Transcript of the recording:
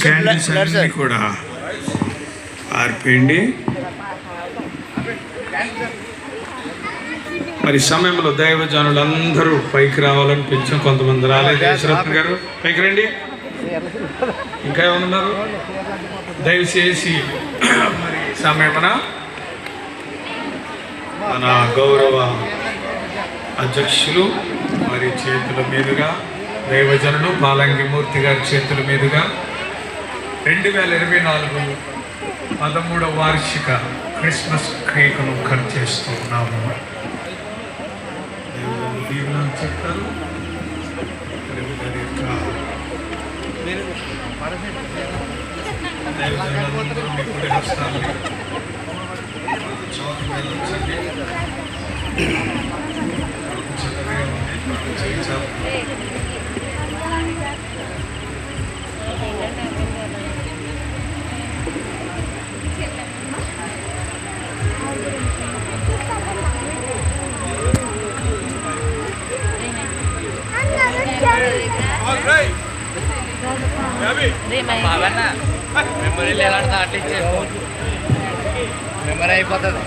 Candles అన్నీ కూడా ఆర్పేయండి. మరి సమయంలో దైవజనులందరూ పైకి రావాలని పిలిచాం. కొంతమంది రాలేదు. యశ్వరత్న గారు పైకి రండి. ఇంకా ఏమన్నారు? దయచేసి మరి సమయమున మన గౌరవ అధ్యక్షులు మరి చేతుల మీదుగా దైవజనులు పాలంగిమూర్తి గారి చేతుల మీదుగా 2024 13వ వార్షిక క్రిస్మస్ కేకును కట్ చేస్తూ ఉన్నాము. చెప్తారు మెమరీ ఎలా అట్లా మెమరీ అయిపోతుంది.